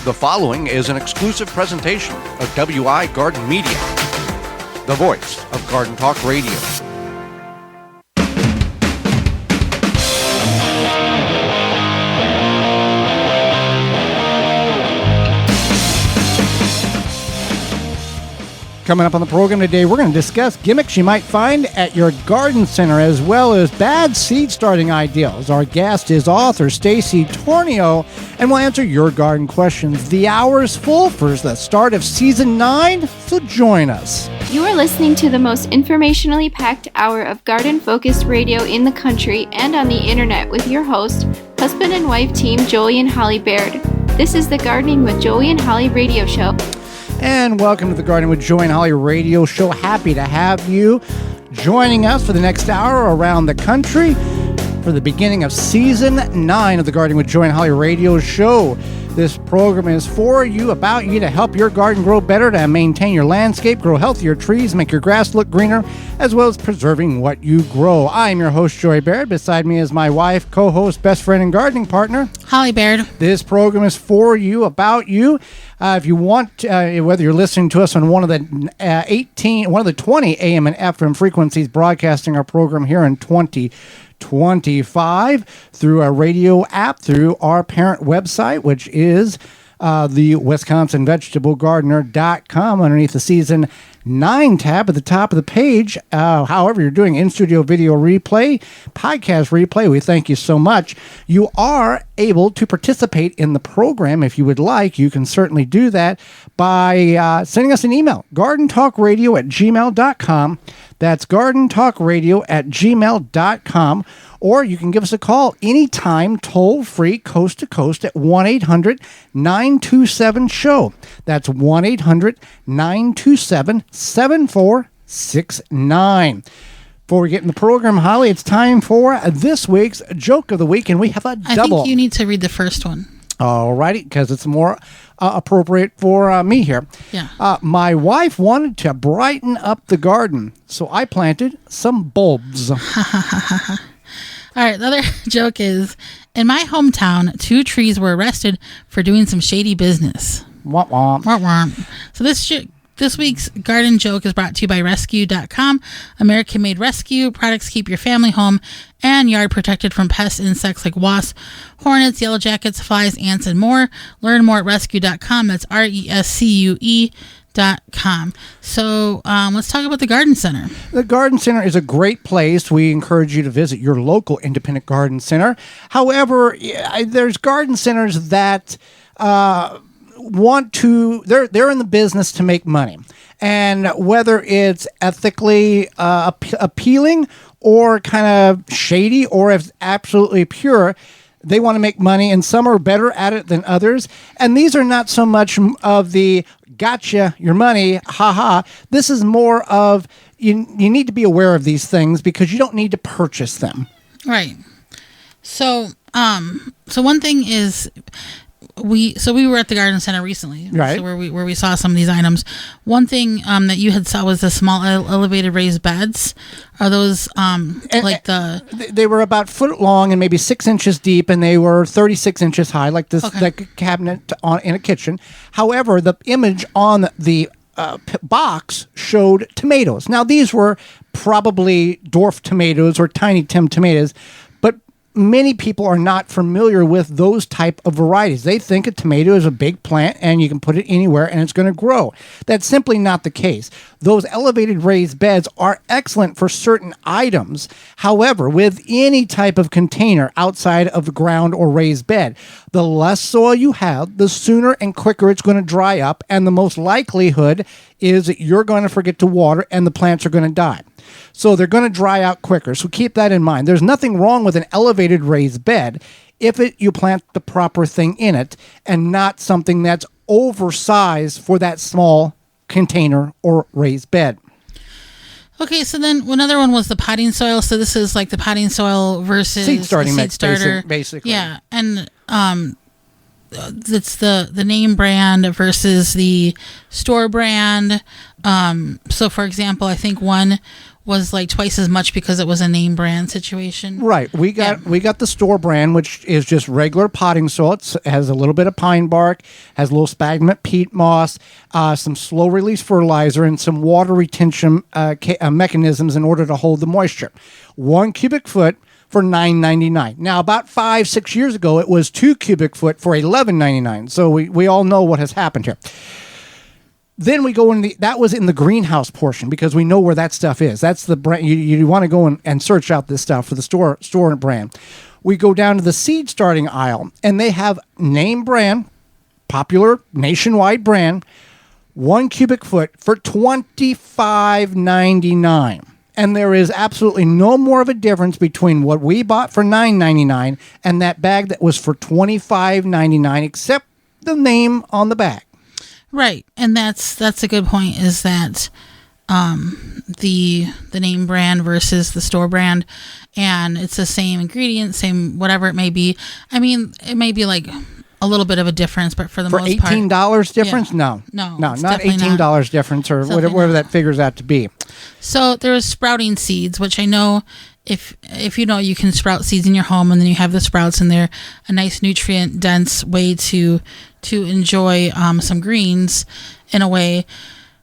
The following is an exclusive presentation of WI Garden Media, the voice of Garden Talk Radio. Coming up on the program today, we're going to discuss gimmicks you might find at your garden center, as well as bad seed starting ideas. Our guest is author Stacy Tornio, and we'll answer your garden questions. The hour is full for the start of Season 9, so join us. You are listening to the most informationally packed hour of garden-focused radio in the country and on the internet with your host, husband and wife team Joey and Holly Baird. This is the Gardening with Joey and Holly radio show. And welcome to the Garden with Joey and Holly radio show. Happy to have you joining us for the next hour around the country for the beginning of Season 9 of the Garden with Joey and Holly radio show. This program is for you, about you, to help your garden grow better, to maintain your landscape, grow healthier trees, make your grass look greener, as well as preserving what you grow. I'm your host, Joey Baird. Beside me is my wife, co-host, best friend, and gardening partner, Holly Baird. This program is for you, about you. If you want, whether you're listening to us on one of the 20 AM and FM frequencies broadcasting our program here in 2025 through our radio app, through our parent website, which is the WisconsinVegetableGardener.com, underneath the Season 9 tab at the top of the page. However you're doing in-studio video replay, podcast replay, we thank you so much. You are able to participate in the program if you would like. You can certainly do that by sending us an email, gardentalkradio@gmail.com. That's gardentalkradio@gmail.com. Or you can give us a call anytime, toll-free, coast-to-coast at 1-800-927-SHOW. That's 1-800-927-7469. Before we get in the program, Holly, it's time for this week's Joke of the Week, and we have a double. I think you need to read the first one. All righty, because it's more appropriate for me here. Yeah. My wife wanted to brighten up the garden, so I planted some bulbs. All right, the other joke is, in my hometown, 2 trees were arrested for doing some shady business. Womp womp. Womp womp. So this week's garden joke is brought to you by Rescue.com. American-made rescue products keep your family home and yard protected from pest insects like wasps, hornets, yellow jackets, flies, ants, and more. Learn more at Rescue.com. That's RESCUE.com. So let's talk about the garden center. The garden center is a great place. We encourage you to visit your local independent garden center. However, there's garden centers that they're in the business to make money, and whether it's ethically appealing or kind of shady, or if it's absolutely pure, they want to make money, and some are better at it than others. And these are not so much of the gotcha your money, haha. This is more of you need to be aware of these things because you don't need to purchase them. Right. So one thing is, we were at the garden center recently, right? So where we saw some of these items. One thing that you had saw was the small elevated raised beds. Are those They were about foot long and maybe 6 inches deep, and they were 36 inches high, like this like cabinet in a kitchen. However, the image on the box showed tomatoes. Now these were probably dwarf tomatoes or tiny Tim tomatoes, but many people are not familiar with those type of varieties. They think a tomato is a big plant and you can put it anywhere and it's going to grow. That's simply not the case. Those elevated raised beds are excellent for certain items. However, with any type of container outside of the ground or raised bed, the less soil you have, the sooner and quicker it's going to dry up, and the most likelihood is that you're going to forget to water and the plants are going to die. So they're going to dry out quicker. So keep that in mind. There's nothing wrong with an elevated raised bed if you plant the proper thing in it and not something that's oversized for that small container or raised bed. Okay, so then another one was the potting soil. So this is like the potting soil versus seed starting the seed starter. Basically. Yeah, and it's the name brand versus the store brand. So for example, I think one was like twice as much because it was a name brand situation. Right. We got the store brand, which is just regular potting soil. It has a little bit of pine bark, has a little sphagnum peat moss, some slow release fertilizer, and some water retention mechanisms in order to hold the moisture. 1 cubic foot for $9.99. Now, about 5-6 years ago, it was 2 cubic foot for $11.99. So we all know what has happened here. Then we go in that was in the greenhouse portion, because we know where that stuff is. That's the brand. You want to go and search out this stuff for the store brand. We go down to the seed starting aisle, and they have name brand, popular nationwide brand, 1 cubic foot for $25.99. And there is absolutely no more of a difference between what we bought for $9.99 and that bag that was for $25.99, except the name on the bag. Right, and that's a good point. Is that the name brand versus the store brand, and it's the same ingredient, same whatever it may be. I mean, it may be like a little bit of a difference, but for the most part, $18 difference, yeah. no, it's not definitely $18 difference or whatever that figures out to be. So there was sprouting seeds, which I know if you know, you can sprout seeds in your home, and then you have the sprouts, and they're a nice nutrient dense way to enjoy some greens in a way.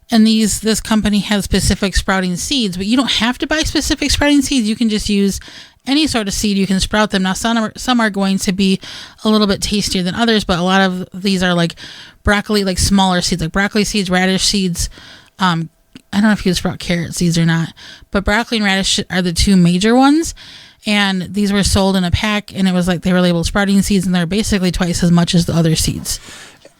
And this company has specific sprouting seeds, but you don't have to buy specific sprouting seeds. You can just use any sort of seed. You can sprout them. Now, some are going to be a little bit tastier than others, but a lot of these are like broccoli, like smaller seeds, like broccoli seeds, radish seeds. I don't know if you sprout carrot seeds or not, but broccoli and radish are the two major ones. And these were sold in a pack, and it was like they were labeled sprouting seeds, and they're basically twice as much as the other seeds.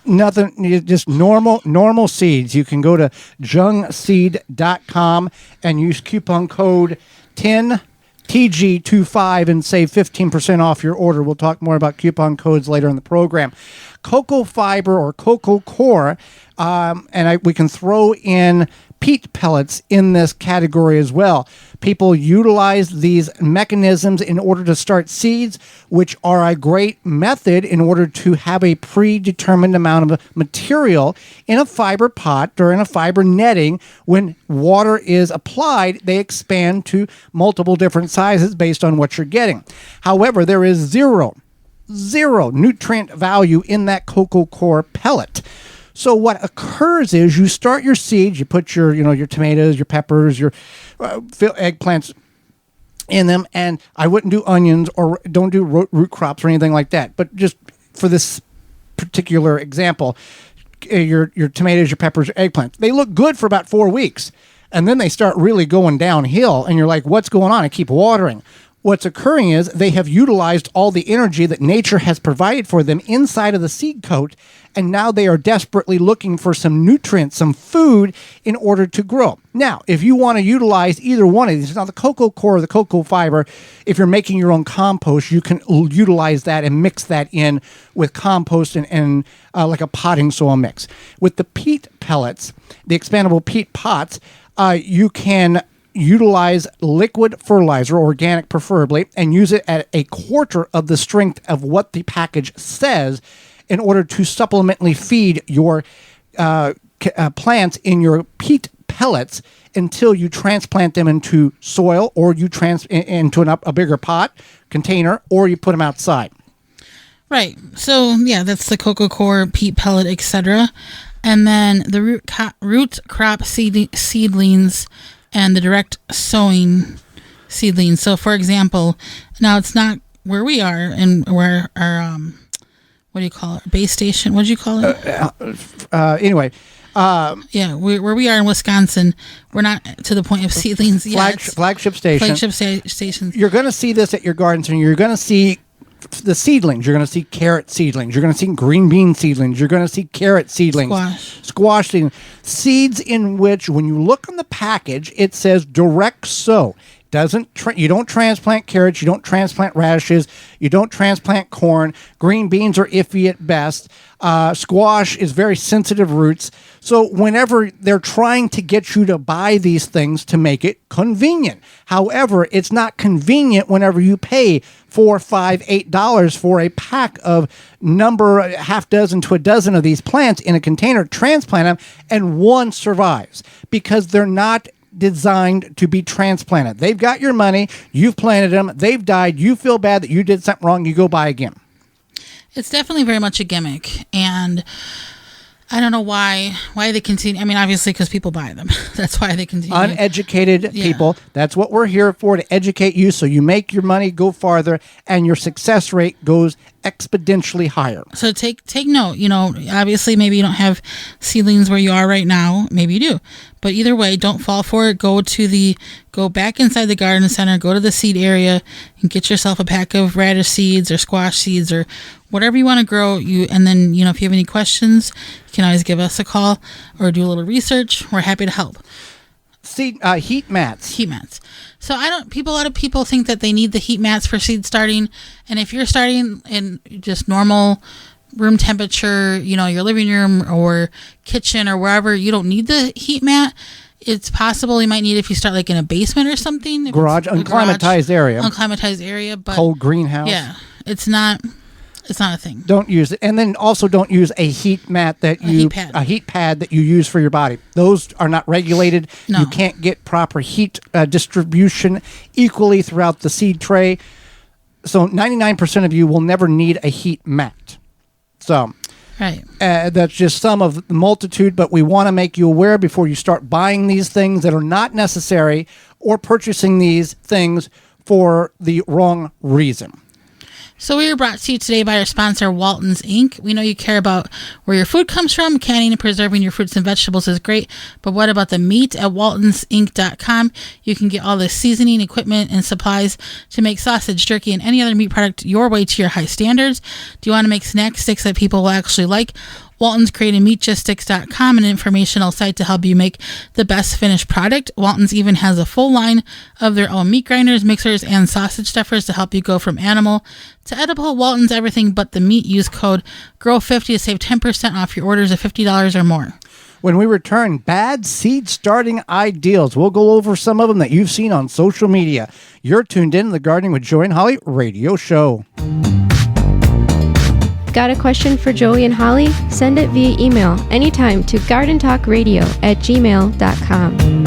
Nothing, just normal seeds. You can go to jungseed.com and use coupon code 10TG25 and save 15% off your order. We'll talk more about coupon codes later in the program. Cocoa fiber or cocoa core, we can throw in peat pellets in this category as well. People utilize these mechanisms in order to start seeds, which are a great method in order to have a predetermined amount of material in a fiber pot or in a fiber netting. When water is applied, they expand to multiple different sizes based on what you're getting. However, there is zero nutrient value in that cocoa core pellet. So what occurs is you start your seeds, you put your tomatoes, your peppers, your eggplants in them, and I wouldn't do onions or don't do root crops or anything like that. But just for this particular example, your tomatoes, your peppers, your eggplants, they look good for about 4 weeks, and then they start really going downhill, and you're like, what's going on? I keep watering. What's occurring is they have utilized all the energy that nature has provided for them inside of the seed coat, and now they are desperately looking for some nutrients, some food in order to grow. Now, if you want to utilize either one of these, now the cocoa core or the cocoa fiber, if you're making your own compost, you can utilize that and mix that in with compost and like a potting soil mix. With the peat pellets, the expandable peat pots, you can utilize liquid fertilizer, organic preferably, and use it at a quarter of the strength of what the package says in order to supplementally feed your plants in your peat pellets until you transplant them into soil, or you into a bigger pot container, or you put them outside. Right. So yeah, that's the cocoa core, peat pellet, etc. And then the root crop seedlings and the direct sowing seedlings. So, for example, now it's not where we are and where our what do you call it? Base station? What do you call it? Anyway. Yeah, where we are in Wisconsin, we're not to the point of seedlings yet. Flagship station. Flagship stations. You're going to see this at your garden center. You're going to see the seedlings. You're going to see carrot seedlings. You're going to see green bean seedlings. You're going to see carrot seedlings. Squash seedlings. Seeds in which, when you look on the package, it says direct sow. You don't transplant carrots, you don't transplant radishes, you don't transplant corn. Green beans are iffy at best. Squash is very sensitive roots. So whenever they're trying to get you to buy these things to make it convenient. However, it's not convenient whenever you pay $4, $5, $8 for a pack of half dozen to a dozen of these plants in a container, transplant them, and one survives because they're not designed to be transplanted. They've got your money. You've planted them. They've died. You feel bad that you did something wrong. You go buy again. It's definitely very much a gimmick, and I don't know why they continue. I mean, obviously, because people buy them. That's why they continue. Uneducated people. That's what we're here for, to educate you so you make your money go farther and your success rate goes exponentially higher. So take note. Obviously, maybe you don't have seedlings where you are right now. Maybe you do. But either way, don't fall for it. Go back inside the garden center, go to the seed area, and get yourself a pack of radish seeds or squash seeds or whatever you want to grow. And then, if you have any questions, you can always give us a call or do a little research. We're happy to help. Seed heat mats. Heat mats. So a lot of people think that they need the heat mats for seed starting. And if you're starting in just normal room temperature, your living room or kitchen or wherever, you don't need the heat mat. It's possible you might need it if you start like in a basement or something. Unclimatized area, but cold greenhouse. Yeah, it's not a thing. Don't use it. And then also don't use a heat mat a heat pad that you use for your body. Those are not regulated. No. You can't get proper heat distribution equally throughout the seed tray. So 99% of you will never need a heat mat. So right. That's just some of the multitude, but we want to make you aware before you start buying these things that are not necessary or purchasing these things for the wrong reason. So we are brought to you today by our sponsor, Walton's Inc. We know you care about where your food comes from. Canning and preserving your fruits and vegetables is great, but what about the meat? At waltonsinc.com, you can get all the seasoning, equipment, and supplies to make sausage, jerky, and any other meat product your way to your high standards. Do you want to make snack sticks that people will actually like? Walton's created meatgistics.com, an informational site to help you make the best finished product. Walton's even has a full line of their own meat grinders, mixers, and sausage stuffers to help you go from animal to edible. Walton's everything but the meat. Use code GROW50 to save 10% off your orders of $50 or more. When we return, bad seed starting ideals. We'll go over some of them that you've seen on social media. You're tuned in to the Gardening with Joey and Holly radio show. Got a question for Joey and Holly? Send it via email anytime to gardentalkradio@gmail.com.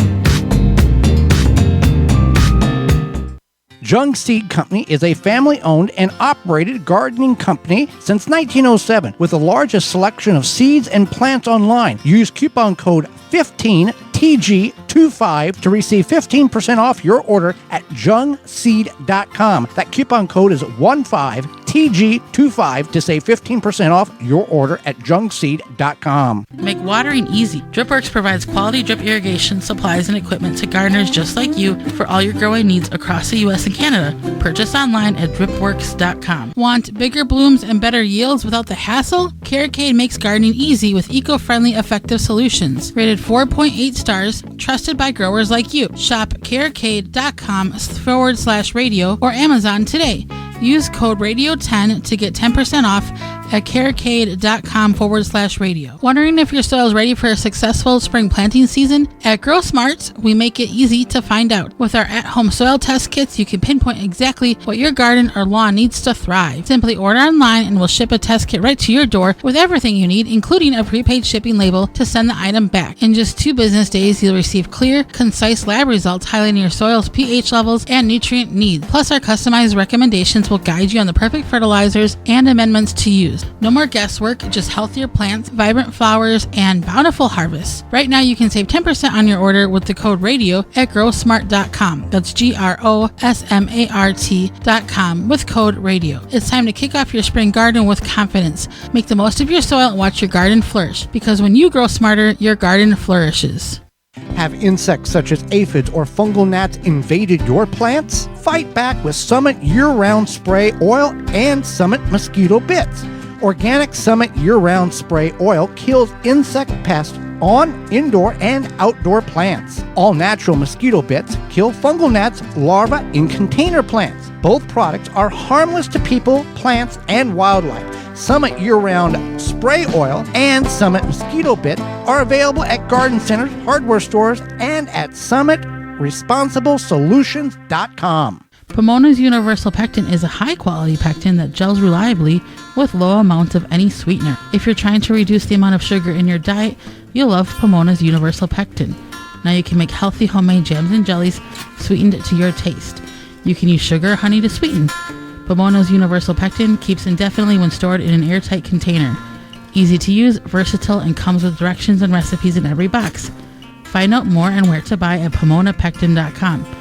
Jung Seed Company is a family-owned and operated gardening company since 1907 with the largest selection of seeds and plants online. Use coupon code 15TG25 to receive 15% off your order at jungseed.com. That coupon code is 15TG25 to save 15% off your order at jungseed.com. Make watering easy. DripWorks provides quality drip irrigation supplies and equipment to gardeners just like you for all your growing needs across the U.S. and Canada. Purchase online at dripworks.com. Want bigger blooms and better yields without the hassle? Carricade makes gardening easy with eco-friendly, effective solutions. Rated 4.8 stars, trusted by growers like you. Shop carricade.com/radio or Amazon today. Use code radio10 to get 10% off at carricade.com/radio. Wondering if your soil is ready for a successful spring planting season? At Grow Smarts, we make it easy to find out. With our at-home soil test kits, you can pinpoint exactly what your garden or lawn needs to thrive. Simply order online and we'll ship a test kit right to your door with everything you need, including a prepaid shipping label to send the item back. In just 2 business days, you'll receive clear, concise lab results highlighting your soil's pH levels and nutrient needs. Plus, our customized recommendations will guide you on the perfect fertilizers and amendments to use. No more guesswork, just healthier plants, vibrant flowers, and bountiful harvests. Right now, you can save 10% on your order with the code RADIO at growsmart.com. That's GROSMART.com with code RADIO. It's time to kick off your spring garden with confidence. Make the most of your soil and watch your garden flourish. Because when you grow smarter, your garden flourishes. Have insects such as aphids or fungal gnats invaded your plants? Fight back with Summit Year-Round Spray Oil and Summit Mosquito Bits. Organic Summit Year-Round Spray Oil kills insect pests on indoor and outdoor plants. All natural mosquito bits kill fungal gnats larvae in container plants. Both products are harmless to people, plants, and wildlife. Summit Year-Round Spray Oil and Summit Mosquito Bit are available at garden centers, hardware stores, and at SummitResponsibleSolutions.com. Pomona's Universal Pectin is a high-quality pectin that gels reliably with low amounts of any sweetener. If you're trying to reduce the amount of sugar in your diet, you'll love Pomona's Universal Pectin. Now you can make healthy homemade jams and jellies sweetened to your taste. You can use sugar or honey to sweeten. Pomona's Universal Pectin keeps indefinitely when stored in an airtight container. Easy to use, versatile, and comes with directions and recipes in every box. Find out more and where to buy at PomonaPectin.com.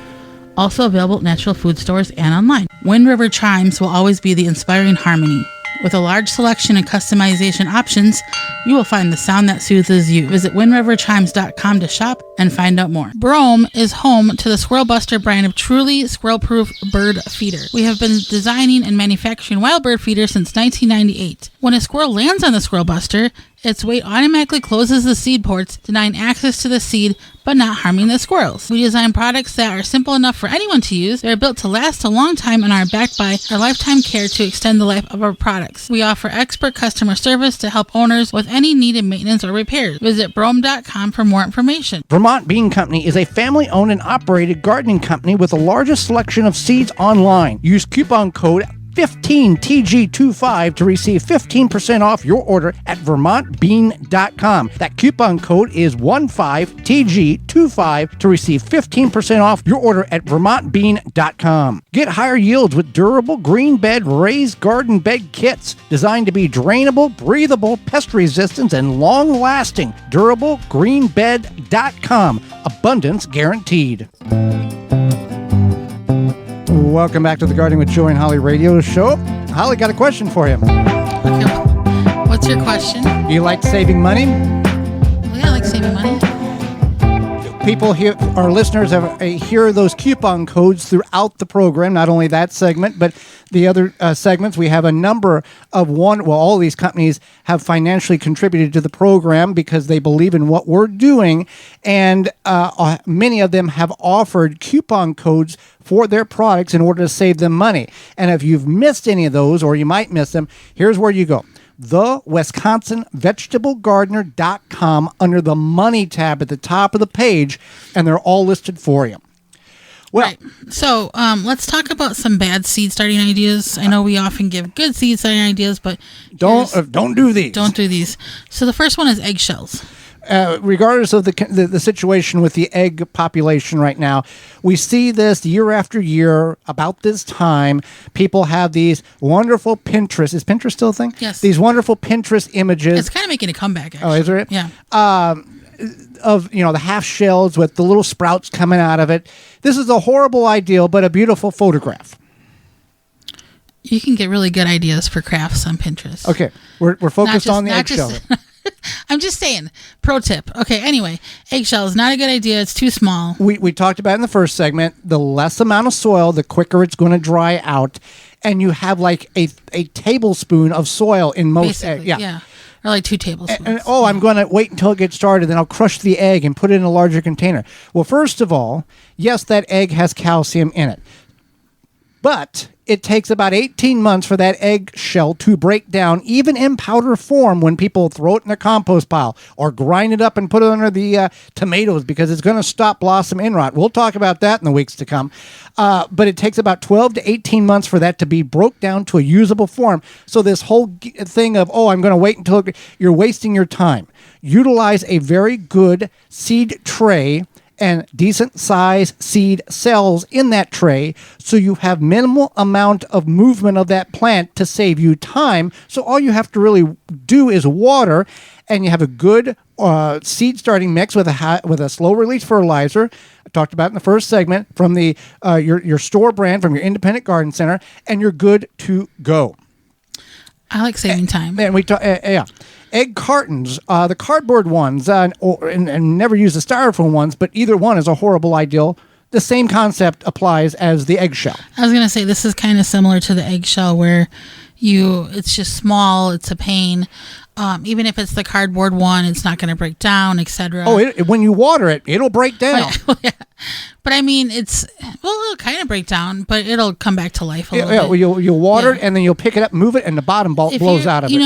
Also available at natural food stores and online. Wind River Chimes will always be the inspiring harmony. With a large selection and customization options, you will find the sound that soothes you. Visit windriverchimes.com to shop and find out more. Brome is home to the Squirrel Buster brand of truly squirrel-proof bird feeder. We have been designing and manufacturing wild bird feeders since 1998. When a squirrel lands on the Squirrel Buster, its weight automatically closes the seed ports, denying access to the seed, but not harming the squirrels. We design products that are simple enough for anyone to use. They're built to last a long time and are backed by our lifetime care to extend the life of our products. We offer expert customer service to help owners with any needed maintenance or repairs. Visit brome.com for more information. Vermont Bean Company is a family-owned and operated gardening company with the largest selection of seeds online. Use coupon code 15TG25 to receive 15% off your order at vermontbean.com. That coupon code is 15TG25 to receive 15% off your order at vermontbean.com. Get higher yields with durable green bed raised garden bed kits designed to be drainable, breathable, pest resistant, and long-lasting. DurableGreenBed.com. Abundance guaranteed. Welcome back to the Gardening with Joy and Holly radio show. Holly, got a question for you. Okay, what's your question? Do you like saving money? Well, yeah, I like saving money. People here, our listeners, hear those coupon codes throughout the program. Not only that segment, but the other segments. We have a number of all these companies have financially contributed to the program because they believe in what we're doing, and many of them have offered coupon codes for their products in order to save them money. And if you've missed any of those, or you might miss them, here's where you go. TheWisconsinVegetableGardener.com under the Money tab at the top of the page, and they're all listed for you. Well, right. So let's talk about some bad seed starting ideas. I know we often give good seed starting ideas, but don't do these. Don't do these. So the first one is eggshells. Regardless of the situation with the egg population right now, we see this year after year about this time. People have these wonderful Pinterest. Is Pinterest still a thing? Yes. These wonderful Pinterest images. It's kind of making a comeback, actually. Oh, is it? Yeah. Of the half shells with the little sprouts coming out of it. This is a horrible ideal, but a beautiful photograph. You can get really good ideas for crafts on Pinterest. Okay, we're focused on the eggshell. I'm just saying, pro tip. Okay, anyway, eggshell is not a good idea. It's too small. We talked about in the first segment, the less amount of soil, the quicker it's going to dry out. And you have like a tablespoon of soil in most eggs. Yeah. Or like 2 tablespoons. I'm going to wait until it gets started, then I'll crush the egg and put it in a larger container. Well, first of all, yes, that egg has calcium in it. But it takes about 18 months for that eggshell to break down, even in powder form, when people throw it in a compost pile or grind it up and put it under the tomatoes, because it's going to stop blossom end rot. We'll talk about that in the weeks to come. But it takes about 12 to 18 months for that to be broke down to a usable form. So this whole thing of, I'm going to wait until you're wasting your time. Utilize a very good seed tray and decent size seed cells in that tray, so you have minimal amount of movement of that plant to save you time. So all you have to really do is water, and you have a good seed starting mix with a slow release fertilizer. I talked about in the first segment from the your store brand from your independent garden center, and you're good to go. I like saving time. And we talk, egg cartons, the cardboard ones, and never use the styrofoam ones, but either one is a horrible ideal. The same concept applies as the eggshell. I was going to say, this is kind of similar to the eggshell, where it's just small, it's a pain. Even if it's the cardboard one, it's not going to break down, etc. When you water it, it'll break down. Yeah. But I mean, it'll kind of break down, but it'll come back to life a little bit. Well, you'll water it, and then you'll pick it up, move it, and the bottom blows out of it.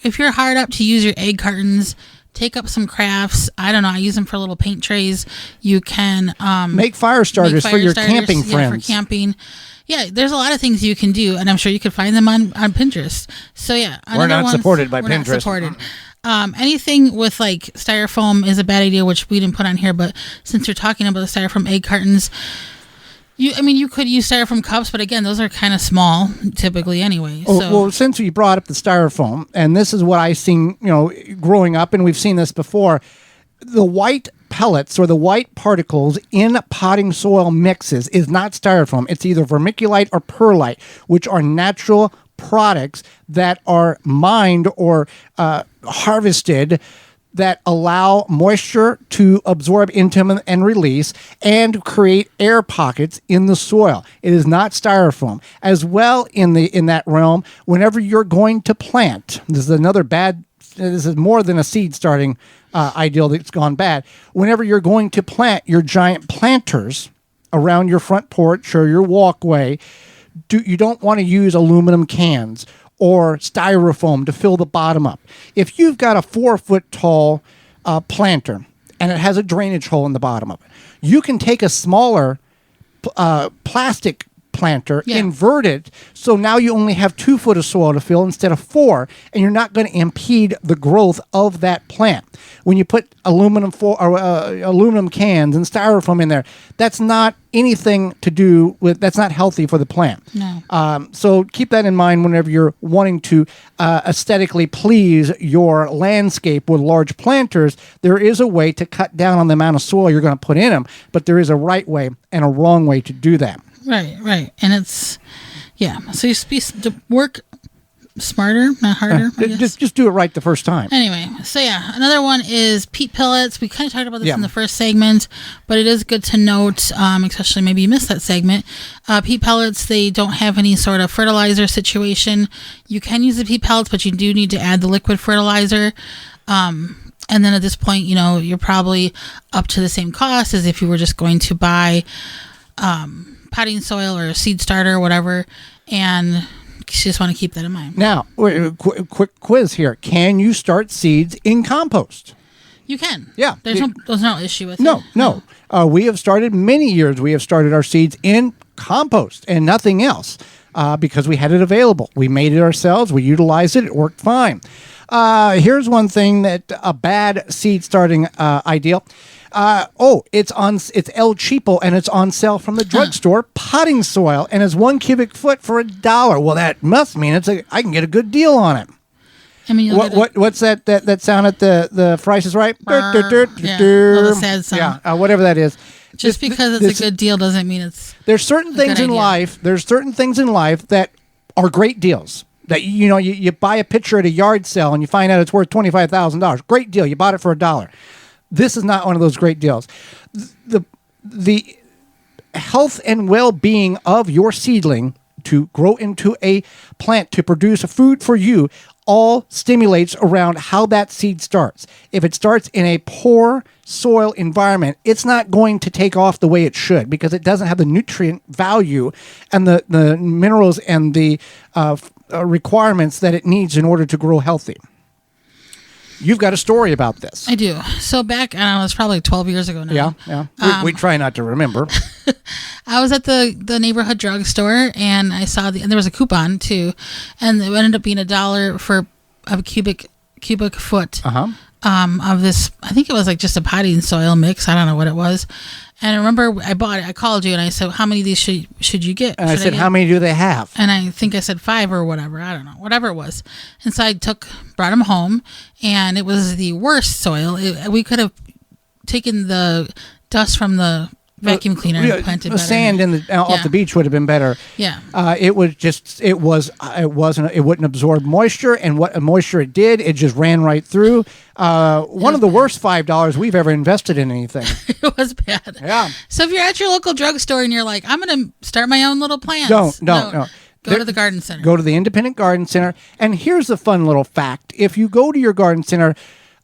If you're hard up to use your egg cartons, take up some crafts. I don't know. I use them for little paint trays. You can make fire starters for your camping friends. For camping. Yeah, there's a lot of things you can do, and I'm sure you could find them on Pinterest. So yeah, we're not supported by Pinterest. Not supported. Anything with like styrofoam is a bad idea, which we didn't put on here. But since you're talking about the styrofoam egg cartons, you could use styrofoam cups, but again, those are kind of small typically anyway. So. Well, since you brought up the styrofoam, and this is what I've seen, growing up, and we've seen this before, the white pellets or the white particles in potting soil mixes is not styrofoam. It's either vermiculite or perlite, which are natural products that are mined or harvested that allow moisture to absorb into them and release and create air pockets in the soil. It is not styrofoam. As well, in that realm, whenever you're going to plant, this is more than a seed starting ideal that's gone bad. Whenever you're going to plant your giant planters around your front porch or your walkway, you don't want to use aluminum cans or styrofoam to fill the bottom up. If you've got a 4-foot tall planter and it has a drainage hole in the bottom of it, you can take a smaller plastic planter, invert it, so now you only have 2 foot of soil to fill instead of 4, and you're not going to impede the growth of that plant. When you put aluminum cans and styrofoam in there, that's not anything to do with, that's not healthy for the plant. No. So keep that in mind whenever you're wanting to aesthetically please your landscape with large planters. There is a way to cut down on the amount of soil you're going to put in them, but there is a right way and a wrong way to do that. Right. And it's, so you work smarter, not harder. Just do it right the first time. Anyway, so another one is peat pellets. We kind of talked about this in the first segment, but it is good to note, especially maybe you missed that segment. Peat pellets, they don't have any sort of fertilizer situation. You can use the peat pellets, but you do need to add the liquid fertilizer. And then at this point, you're probably up to the same cost as if you were just going to buy potting soil or a seed starter or whatever, and you just want to keep that in mind. Now, quick quiz here. Can you start seeds in compost? You can. Yeah. There's no issue with it. No. We have started our seeds in compost and nothing else because we had it available. We made it ourselves. We utilized it. It worked fine. Here's one thing that a bad seed starting ideal. It's El Cheapo and it's on sale from the drugstore. Potting soil and it's 1 cubic foot for $1. Well, that must mean I can get a good deal on it. I mean, what's that sound at the Price is Right? The sad sound. Yeah, whatever that is. Just because it's a good deal doesn't mean it's. There's certain things in life. There's certain things in life that are great deals. That you buy a picture at a yard sale and you find out it's worth $25,000. Great deal. You bought it for $1. This is not one of those great deals. The health and well-being of your seedling to grow into a plant to produce food for you all stimulates around how that seed starts. If it starts in a poor soil environment, it's not going to take off the way it should because it doesn't have the nutrient value and the minerals and the requirements that it needs in order to grow healthy. You've got a story about this. I do. So back, I don't know, it's probably 12 years ago now. Yeah. We try not to remember. I was at the neighborhood drugstore and I saw and there was a coupon too, and it ended up being $1 for a cubic foot of this. I think it was like just a potting soil mix. I don't know what it was. And I remember I bought it. I called you and I said, "How many of these should you get?" And I said, "How many do they have?" And I think I said 5 or whatever. I don't know, whatever it was. And so I brought them home, and it was the worst soil. We could have taken the dust from the vacuum cleaner and planted better. The sand off the beach would have been better. Yeah. It wouldn't absorb moisture, and what moisture it did, it just ran right through. One of the worst $5 we've ever invested in anything. It was bad. Yeah. So if you're at your local drugstore and you're like, I'm going to start my own little plants. No. Go to the garden center. Go to the independent garden center. And here's the fun little fact. If you go to your garden center,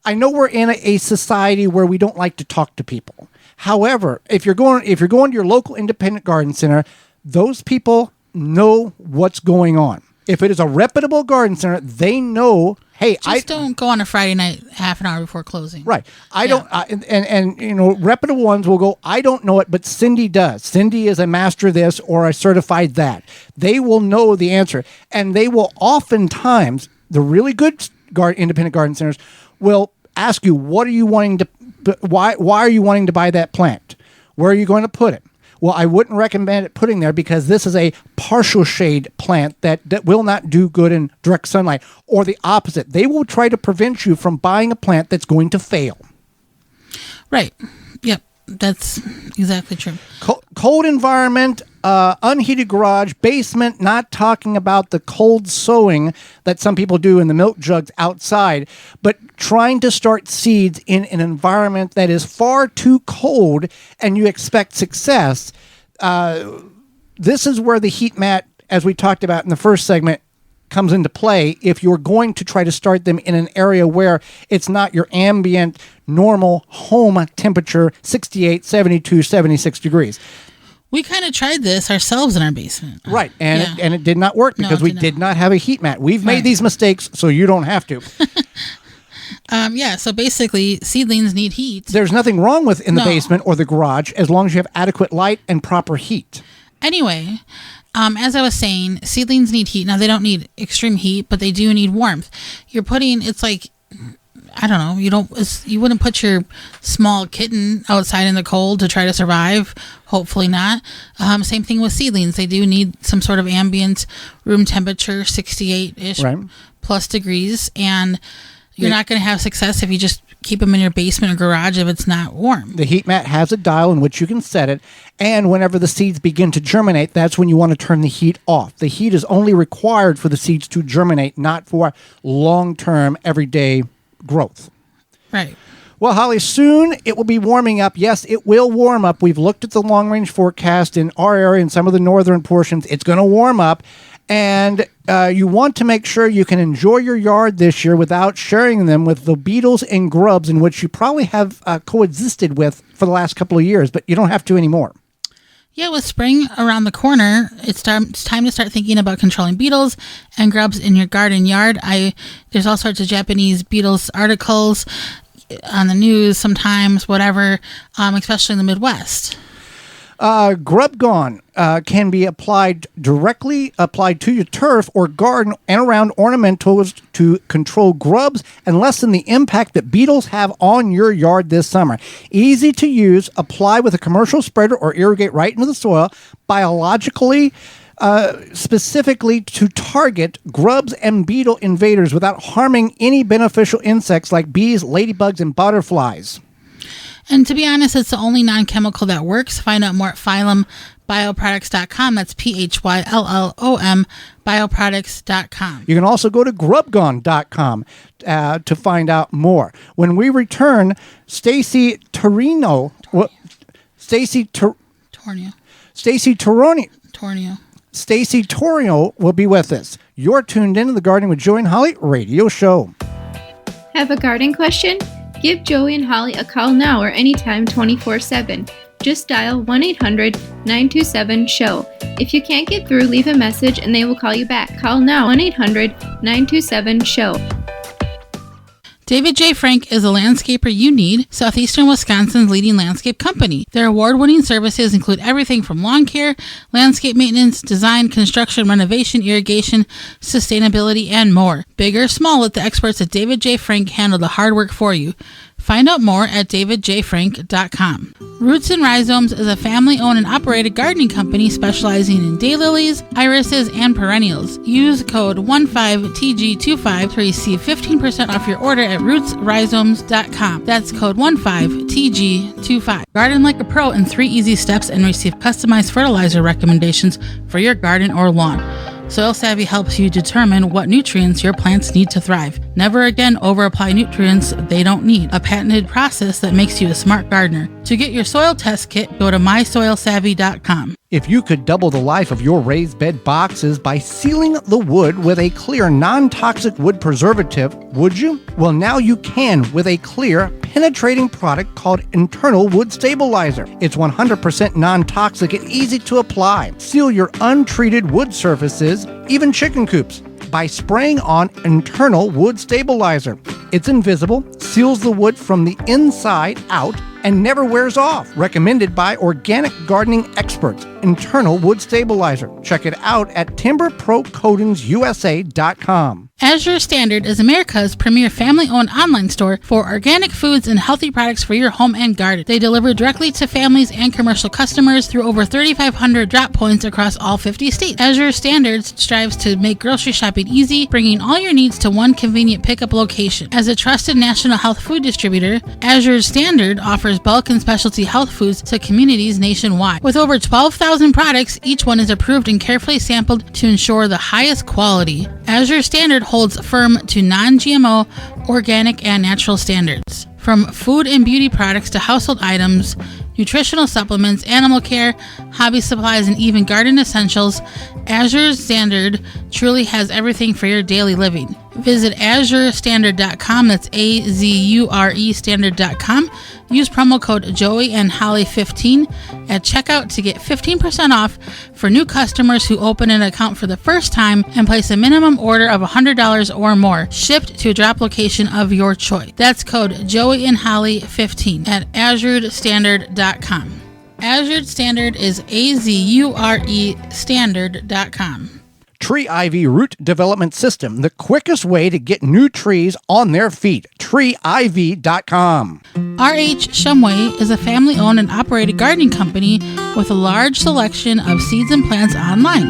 I know we're in a society where we don't like to talk to people. However, if you're going to your local independent garden center, those people know what's going on. If it is a reputable garden center, they know, hey, don't go on a Friday night half an hour before closing. Right. Reputable ones will go, I don't know it, but Cindy does. Cindy is a master this or a certified that. They will know the answer. And they will oftentimes, the really good independent garden centers will ask you, what are you wanting to, why are you wanting to buy that plant? Where are you going to put it? Well, I wouldn't recommend it putting there because this is a partial shade plant that will not do good in direct sunlight, or the opposite. They will try to prevent you from buying a plant that's going to fail. Right. Yep. That's exactly true. Cold environment, unheated garage, basement, not talking about the cold sowing that some people do in the milk jugs outside, but trying to start seeds in an environment that is far too cold and you expect success. This is where the heat mat, as we talked about in the first segment, comes into play if you're going to try to start them in an area where it's not your ambient, normal home temperature, 68, 72, 76 degrees. We kind of tried this ourselves in our basement. Right, and it did not work because we did not have a heat mat. We've made these mistakes, so you don't have to. So basically, seedlings need heat. There's nothing wrong with in the basement or the garage as long as you have adequate light and proper heat. Anyway, as I was saying, seedlings need heat. Now, they don't need extreme heat, but they do need warmth. It's like, I don't know, you wouldn't put your small kitten outside in the cold to try to survive. Hopefully not. Same thing with seedlings. They do need some sort of ambient room temperature, 68-ish plus degrees. And you're not going to have success if you just keep them in your basement or garage if it's not warm. The heat mat has a dial in which you can set it, and whenever the seeds begin to germinate, that's when you want to turn the heat off. The heat is only required for the seeds to germinate, not for long-term, everyday growth. Right. Well, Holly, soon it will be warming up. Yes, it will warm up. We've looked at the long-range forecast in our area and some of the northern portions. It's going to warm up. And you want to make sure you can enjoy your yard this year without sharing them with the beetles and grubs in which you probably have coexisted with for the last couple of years, but you don't have to anymore. Yeah, with spring around the corner, it's time to start thinking about controlling beetles and grubs in your garden yard. There's all sorts of Japanese beetles articles on the news sometimes, whatever, especially in the Midwest. Grub Gone can be applied to your turf or garden and around ornamentals to control grubs and lessen the impact that beetles have on your yard this summer. Easy to use, apply with a commercial spreader or irrigate right into the soil, biologically specifically to target grubs and beetle invaders without harming any beneficial insects like bees, ladybugs, and butterflies. And to be honest, it's the only non-chemical that works. Find out more at phyllumbioproducts.com. That's PHYLLOM bioproducts.com. You can also go to grubgone.com to find out more. When we return, Stacy Tornio will be with us. You're tuned into the Gardening with Joey and Holly radio show. Have a garden question? Give Joey and Holly a call now or anytime 24/7. Just dial 1-800-927-SHOW. If you can't get through, leave a message and they will call you back. Call now 1-800-927-SHOW. David J. Frank is a landscaper you need, southeastern Wisconsin's leading landscape company. Their award-winning services include everything from lawn care, landscape maintenance, design, construction, renovation, irrigation, sustainability, and more. Big or small, let the experts at David J. Frank handle the hard work for you. Find out more at davidjfrank.com. Roots and Rhizomes is a family-owned and operated gardening company specializing in daylilies, irises, and perennials. Use code 15TG25 to receive 15% off your order at rootsrhizomes.com. That's code 15TG25. Garden like a pro in 3 easy steps and receive customized fertilizer recommendations for your garden or lawn. Soil Savvy helps you determine what nutrients your plants need to thrive. Never again over-apply nutrients they don't need. A patented process that makes you a smart gardener. To get your soil test kit, go to mysoilsavvy.com. If you could double the life of your raised bed boxes by sealing the wood with a clear, non-toxic wood preservative, would you? Well, now you can with a clear, penetrating product called Internal Wood Stabilizer. It's 100% non-toxic and easy to apply. Seal your untreated wood surfaces, even chicken coops, by spraying on Internal Wood Stabilizer. It's invisible, seals the wood from the inside out, and never wears off. Recommended by organic gardening experts. Internal Wood Stabilizer. Check it out at timberprocoatingsusa.com. Azure Standard is America's premier family-owned online store for organic foods and healthy products for your home and garden. They deliver directly to families and commercial customers through over 3,500 drop points across all 50 states. Azure Standard strives to make grocery shopping easy, bringing all your needs to one convenient pickup location. As a trusted national health food distributor, Azure Standard offers bulk and specialty health foods to communities nationwide. With over 12,000 products, each one is approved and carefully sampled to ensure the highest quality. Azure Standard holds firm to non-GMO, organic, and natural standards. From food and beauty products to household items, nutritional supplements, animal care, hobby supplies, and even garden essentials, Azure Standard truly has everything for your daily living. Visit azurestandard.com, that's A-Z-U-R-E standard.com. Use promo code Joey and Holly 15 at checkout to get 15% off for new customers who open an account for the first time and place a minimum order of $100 or more, shipped to a drop location of your choice. That's code Joey and Holly 15 at azurestandard.com. Azure Standard is A-Z-U-R-E standard.com. Tree Ivy Root Development System, the quickest way to get new trees on their feet. treeiv.com. R.H. Shumway is a family-owned and operated gardening company with a large selection of seeds and plants online.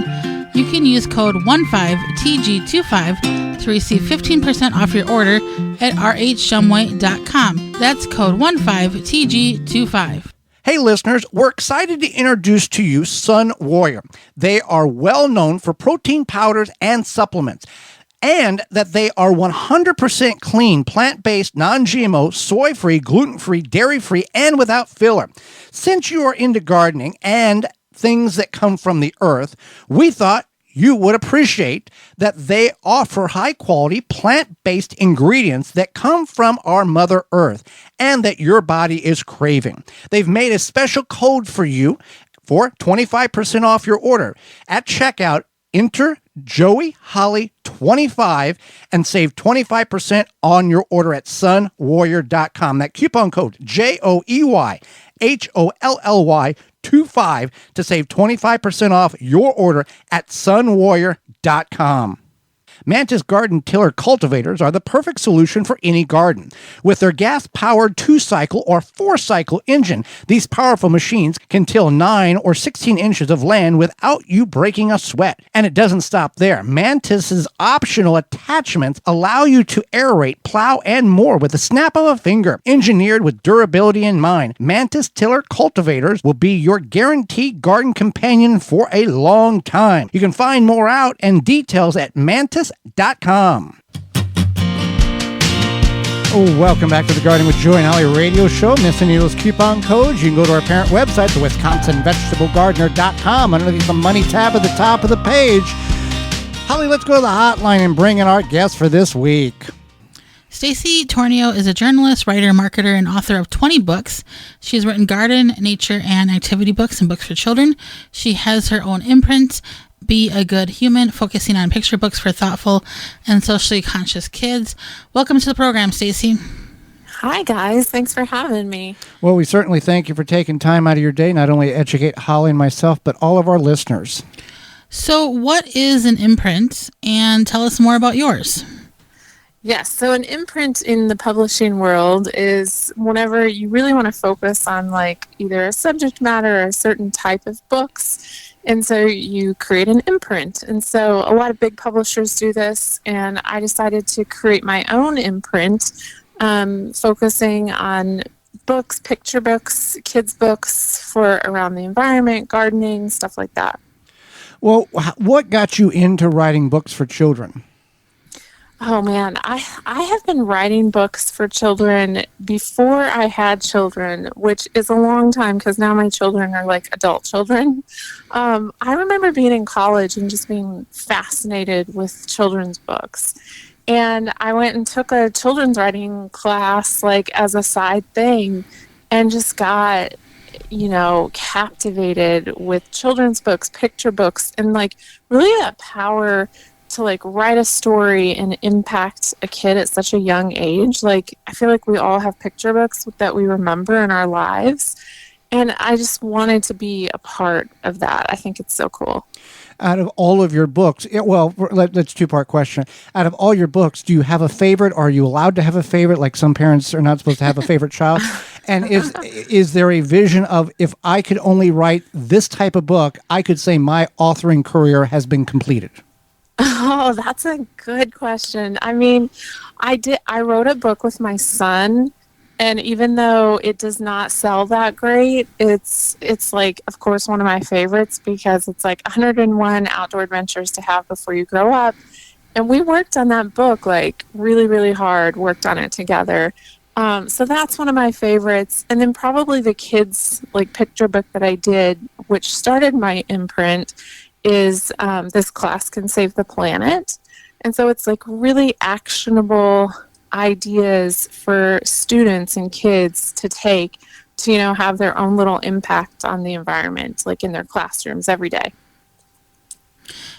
You can use code 15TG25 to receive 15% off your order at rhshumway.com. That's code 15TG25. Hey listeners, we're excited to introduce to you Sun Warrior. They are well known for protein powders and supplements, and that they are 100% clean, plant-based, non-GMO, soy-free, gluten-free, dairy-free, and without filler. Since you are into gardening and things that come from the earth, we thought you would appreciate that they offer high-quality, plant-based ingredients that come from our Mother Earth and that your body is craving. They've made a special code for you for 25% off your order. At checkout, enter JoeyHolly25 and save 25% on your order at sunwarrior.com. That coupon code JoeyHolly25 to save 25% off your order at sunwarrior.com. Mantis Garden Tiller cultivators are the perfect solution for any garden. With their gas-powered 2-cycle or 4-cycle engine, these powerful machines can till 9 or 16 inches of land without you breaking a sweat. And it doesn't stop there. Mantis's optional attachments allow you to aerate, plow, and more with the snap of a finger. Engineered with durability in mind, Mantis Tiller cultivators will be your guaranteed garden companion for a long time. You can find more out and details at mantis.com. Welcome back to the Garden with Joy and Holly radio show. Missing those coupon codes, you can go to our parent website, the WisconsinVegetableGardener.com, underneath the money tab at the top of the page. Holly, let's go to the hotline and bring in our guest for this week. Stacy Tornio is a journalist, writer, marketer, and author of 20 books. She has written garden, nature, and activity books and books for children. She has her own imprint, Be a Good Human, focusing on picture books for thoughtful and socially conscious kids. Welcome to the program, Stacy. Hi, guys. Thanks for having me. Well, we certainly thank you for taking time out of your day, not only to educate Holly and myself, but all of our listeners. So what is an imprint, and tell us more about yours? Yes, so an imprint in the publishing world is whenever you really want to focus on like either a subject matter or a certain type of books, and so you create an imprint. And so a lot of big publishers do this, and I decided to create my own imprint, focusing on books, picture books, kids books for around the environment, gardening, stuff like that. Well, what got you into writing books for children? Oh man, I have been writing books for children before I had children, which is a long time because now my children are like adult children. I remember being in college and just being fascinated with children's books. And I went and took a children's writing class like as a side thing and just got, captivated with children's books, picture books, and like really that power to like write a story and impact a kid at such a young age. Like I feel like we all have picture books that we remember in our lives, and I just wanted to be a part of that. I think it's so cool. Out of all of your books, that's a two-part question. Out of all your books, do you have a favorite? Are you allowed to have a favorite? Like some parents are not supposed to have a favorite child. And is there a vision of, if I could only write this type of book, I could say my authoring career has been completed? Oh, that's a good question. I mean, I wrote a book with my son, and even though it does not sell that great, it's like, of course, one of my favorites, because it's like 101 outdoor adventures to have before you grow up. And we worked on that book like really, really hard, worked on it together. So that's one of my favorites. And then probably the kids' like picture book that I did, which started my imprint, is This Class Can Save the Planet. And so it's like really actionable ideas for students and kids to take to, have their own little impact on the environment, like in their classrooms every day.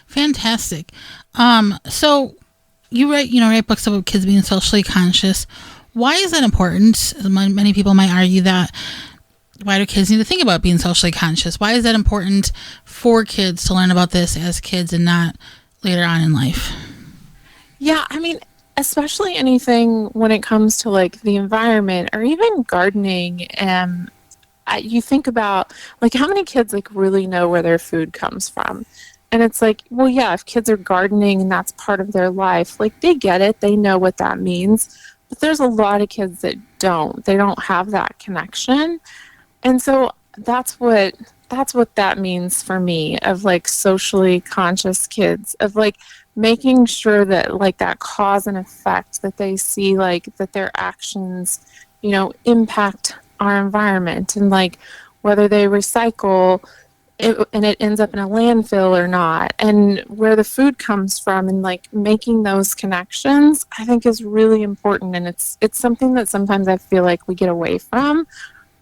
Fantastic. So you write books about kids being socially conscious. Why is that important? Many people might argue that, why do kids need to think about being socially conscious? Why is that important for kids to learn about this as kids and not later on in life? Yeah, I mean, especially anything when it comes to like the environment or even gardening. You think about like how many kids like really know where their food comes from. And it's like, well, yeah, if kids are gardening and that's part of their life, like they get it, they know what that means. But there's a lot of kids that don't. They don't have that connection. And so that's what that means for me, of like socially conscious kids, of like making sure that like that cause and effect that they see, like that their actions, impact our environment, and like whether they recycle and it ends up in a landfill or not, and where the food comes from, and like making those connections, I think is really important. And it's something that sometimes I feel like we get away from,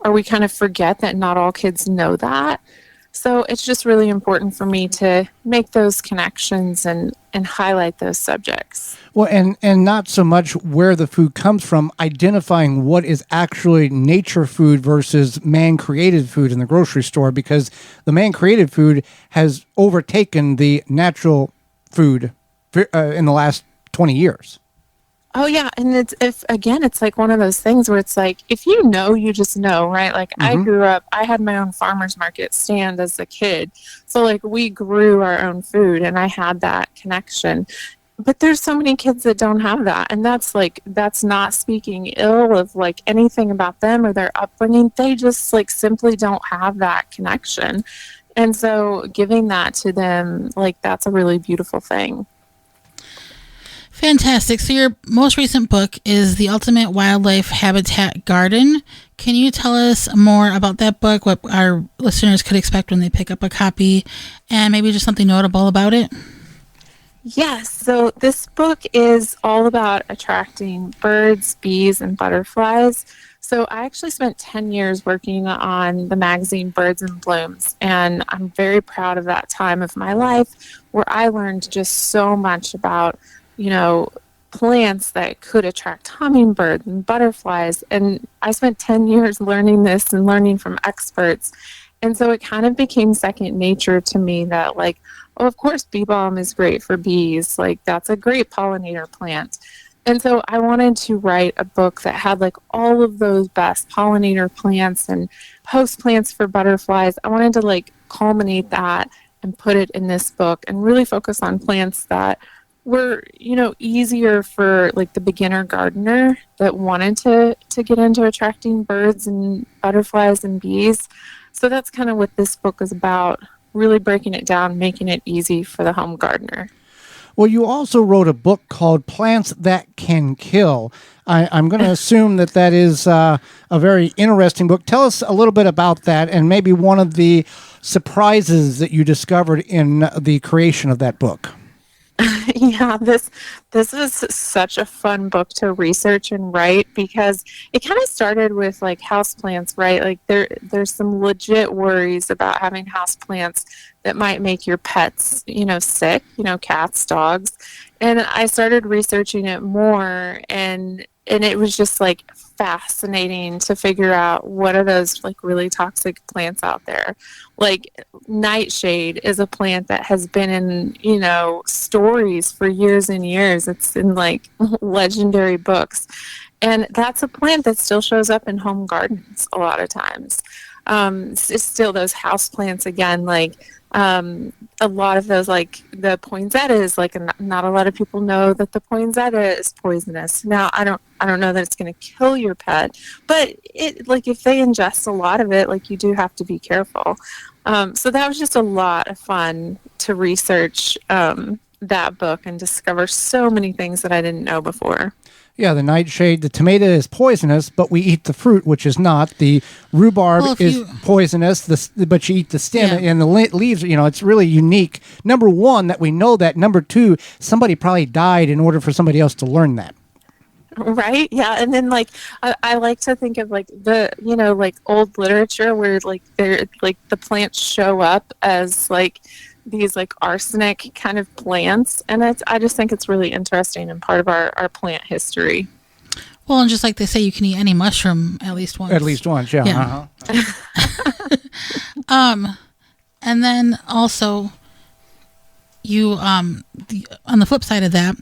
or we kind of forget that not all kids know that. So it's just really important for me to make those connections and highlight those subjects. Well, and not so much where the food comes from, identifying what is actually nature food versus man-created food in the grocery store, because the man-created food has overtaken the natural food in the last 20 years. Oh yeah, and it's like one of those things where it's like, if you know, you just know, right? Like I had my own farmer's market stand as a kid. So like we grew our own food and I had that connection. But there's so many kids that don't have that. And that's not speaking ill of like anything about them or their upbringing. They just like simply don't have that connection. And so giving that to them, like that's a really beautiful thing. Fantastic. So your most recent book is The Ultimate Wildlife Habitat Garden. Can you tell us more about that book, what our listeners could expect when they pick up a copy, and maybe just something notable about it? Yes. So this book is all about attracting birds, bees, and butterflies. So I actually spent 10 years working on the magazine Birds in Blooms, and I'm very proud of that time of my life where I learned just so much about plants that could attract hummingbirds and butterflies. And I spent 10 years learning this and learning from experts. And so it kind of became second nature to me that like, oh, of course, bee balm is great for bees. Like that's a great pollinator plant. And so I wanted to write a book that had like all of those best pollinator plants and host plants for butterflies. I wanted to like culminate that and put it in this book and really focus on plants that were, easier for like the beginner gardener that wanted to get into attracting birds and butterflies and bees. So that's kind of what this book is about, really breaking it down, making it easy for the home gardener. Well, you also wrote a book called Plants That Can Kill. I'm going to assume that is a very interesting book. Tell us a little bit about that and maybe one of the surprises that you discovered in the creation of that book. Yeah, this was such a fun book to research and write, because it kind of started with like houseplants, right? Like there's some legit worries about having houseplants that might make your pets, sick, cats, dogs. And I started researching it more, and and it was just like fascinating to figure out what are those like really toxic plants out there. Like nightshade is a plant that has been in, you know, stories for years and years. It's in like legendary books. And that's a plant that still shows up in home gardens a lot of times. It's still those house plants again, like a lot of those, like the poinsettias, like not a lot of people know that the poinsettia is poisonous. Now I don't know that it's going to kill your pet, but it, like if they ingest a lot of it, like you do have to be careful. So that was just a lot of fun to research that book and discover so many things that I didn't know before. Yeah, the nightshade, the tomato is poisonous, but we eat the fruit, which is not. The rhubarb is poisonous, but you eat the stem and the leaves. You know, it's really unique. Number one, that we know that. Number two, somebody probably died in order for somebody else to learn that. Right? Yeah. And then like, I like to think of like the, you know, like old literature where like they're like the plants show up as like these like arsenic kind of plants, and I just think it's really interesting and part of our plant history. Well, and just like they say, you can eat any mushroom at least once. At least once, yeah. And then also, you on the flip side of that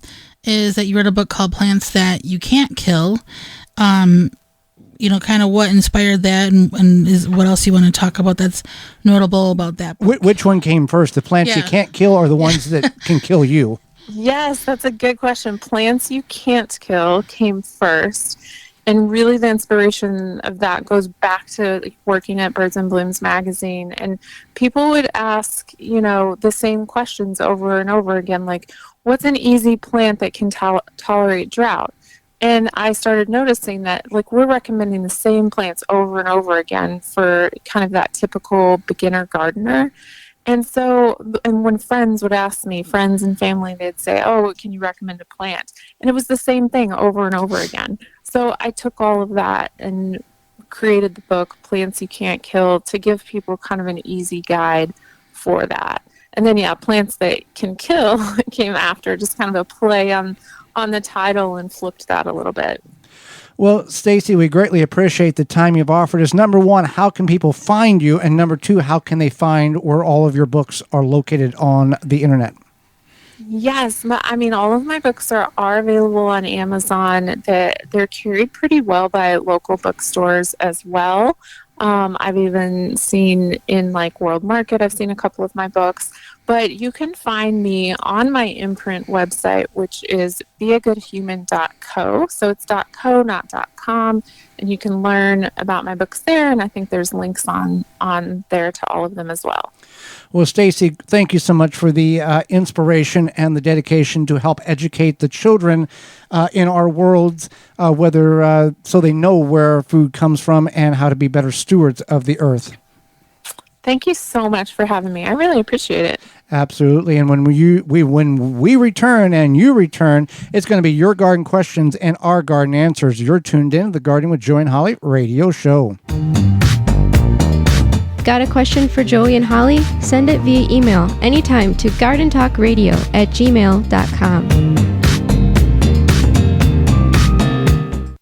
is that you read a book called Plants That You Can't Kill. You know, kind of what inspired that, and is what else you want to talk about that's notable about that book? Which one came first, the plants you can't kill or the ones that can kill you? Yes, that's a good question. Plants You Can't Kill came first, and really the inspiration of that goes back to like, working at Birds and Blooms magazine, and people would ask, you know, the same questions over and over again, like, what's an easy plant that can tolerate drought? And I started noticing that, like, we're recommending the same plants over and over again for kind of that typical beginner gardener. And so, and when friends would ask me, friends and family, they'd say, oh, can you recommend a plant? And it was the same thing over and over again. So I took all of that and created the book, Plants You Can't Kill, to give people kind of an easy guide for that. And then, yeah, Plants That Can Kill came after, just kind of a play on the title and flipped that a little bit. Well, Stacy, we greatly appreciate the time you've offered us. Number one, how can people find you? And number two, how can they find where all of your books are located on the internet? Yes, I mean, all of my books are available on Amazon. They're carried pretty well by local bookstores as well. I've even seen in like World Market, I've seen a couple of my books. But you can find me on my imprint website, which is beagoodhuman.co. So it's .co, not .com. And you can learn about my books there. And I think there's links on there to all of them as well. Well, Stacy, thank you so much for the inspiration and the dedication to help educate the children in our worlds, whether so they know where food comes from and how to be better stewards of the earth. Thank you so much for having me. I really appreciate it. Absolutely. And when we return and you return, it's going to be your garden questions and our garden answers. You're tuned in to the Gardening with Joey and Holly radio show. Got a question for Joey and Holly? Send it via email anytime to gardentalkradio@gmail.com.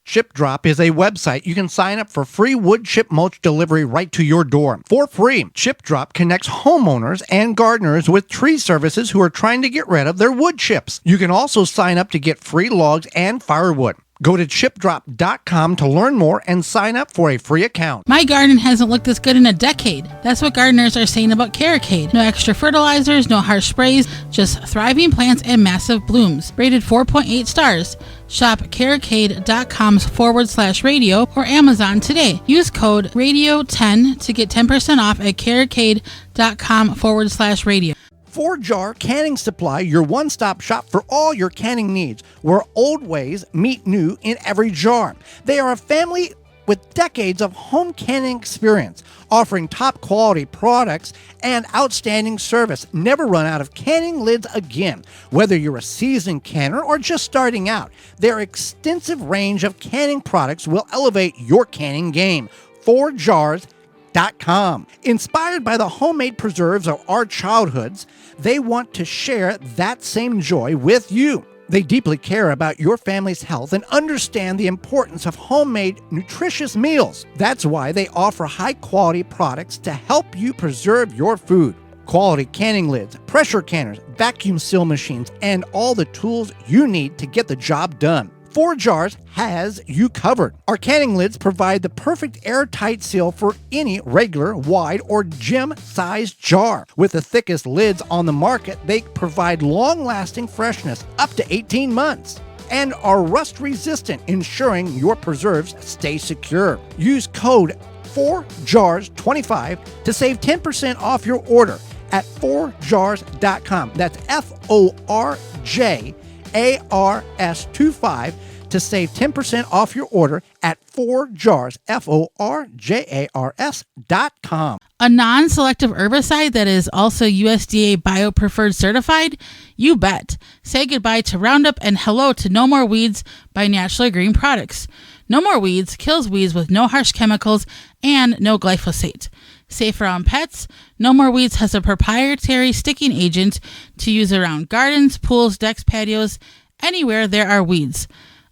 Chip Drop is a website you can sign up for free wood chip mulch delivery right to your door for free. Chip Drop connects homeowners and gardeners with tree services who are trying to get rid of their wood chips. You can also sign up to get free logs and firewood. Go to chipdrop.com to learn more and sign up for a free account. My garden hasn't looked this good in a decade. That's what gardeners are saying about Carricade. No extra fertilizers, no harsh sprays, just thriving plants and massive blooms. Rated 4.8 stars. Shop carricade.com/radio or Amazon today. Use code radio10 to get 10% off at carricade.com/radio. 4-Jar Canning Supply, your one-stop shop for all your canning needs, where old ways meet new in every jar. They are a family with decades of home canning experience, offering top-quality products and outstanding service. Never run out of canning lids again. Whether you're a seasoned canner or just starting out, their extensive range of canning products will elevate your canning game. 4jars.com. Inspired by the homemade preserves of our childhoods, they want to share that same joy with you. They deeply care about your family's health and understand the importance of homemade, nutritious meals. That's why they offer high-quality products to help you preserve your food. Quality canning lids, pressure canners, vacuum seal machines, and all the tools you need to get the job done. 4 Jars has you covered. Our canning lids provide the perfect airtight seal for any regular, wide, or gym-sized jar. With the thickest lids on the market, they provide long-lasting freshness, up to 18 months, and are rust-resistant, ensuring your preserves stay secure. Use code 4JARS25 to save 10% off your order at 4jars.com. That's FORJARS25 to save 10% off your order at 4jars, FORJARS.com. A non-selective herbicide that is also USDA BioPreferred certified? You bet. Say goodbye to Roundup and hello to No More Weeds by Naturally Green Products. No More Weeds kills weeds with no harsh chemicals and no glyphosate. Safe around pets, No More Weeds has a proprietary sticking agent to use around gardens, pools, decks, patios, anywhere there are weeds.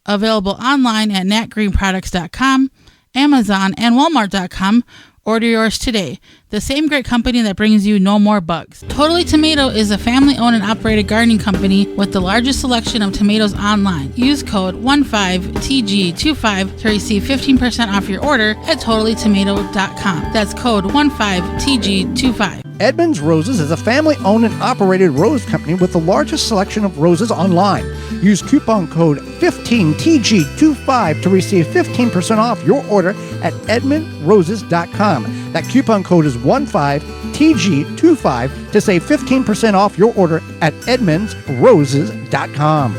Available online at natgreenproducts.com, Amazon, and Walmart.com. Order yours today. The same great company that brings you no more bugs. Totally Tomato is a family-owned and operated gardening company with the largest selection of tomatoes online. Use code 15TG25 to receive 15% off your order at totallytomato.com. That's code 15TG25. Edmonds Roses is a family-owned and operated rose company with the largest selection of roses online. Use coupon code 15TG25 to receive 15% off your order at edmondroses.com. That coupon code is 15TG25 to save 15% off your order at edmondsroses.com.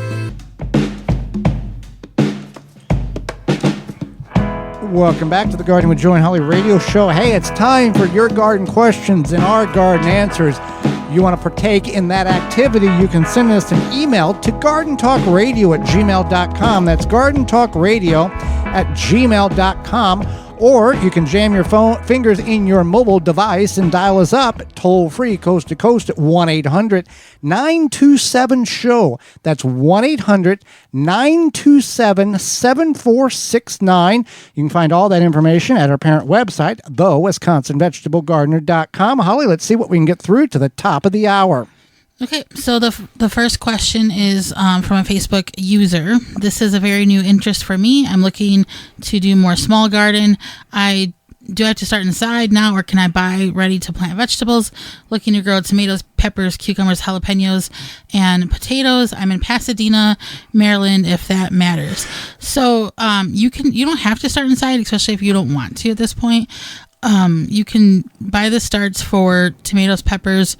Welcome back to the Garden with Joe and Holly radio show. Hey, it's time for your garden questions and our garden answers. You want to partake in that activity, you can send us an email to gardentalkradio@gmail.com. That's gardentalkradio@gmail.com. Or you can jam your fingers in your mobile device and dial us up toll-free, coast-to-coast at 1-800-927-SHOW. That's 1-800-927-7469. You can find all that information at our parent website, thewisconsinvegetablegardener.com. Holly, let's see what we can get through to the top of the hour. Okay, so the first question is from a Facebook user. This is a very new interest for me. I'm looking to do more small garden. Do I have to start inside now, or can I buy ready to plant vegetables? Looking to grow tomatoes, peppers, cucumbers, jalapenos, and potatoes. I'm in Pasadena, Maryland, if that matters. So you don't have to start inside, especially if you don't want to at this point. You can buy the starts for tomatoes, peppers,